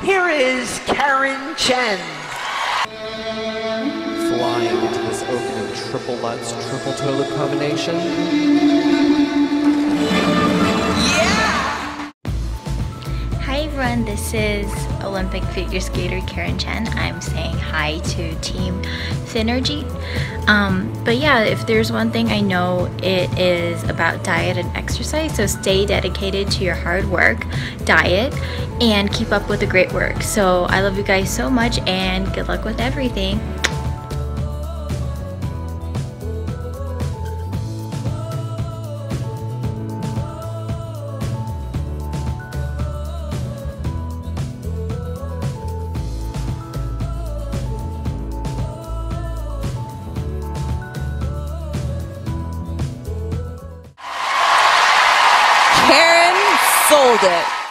here is Karen Chen. Flying into this opening triple Lutz, triple toilet combination. Hi everyone, this is Olympic figure skater Karen Chen. I'm saying hi to Team Synergy. But yeah, if there's one thing I know, it is about diet and exercise. So stay dedicated to your hard work, diet, and keep up with the great work. So I love you guys so much and good luck with everything. Karen sold it.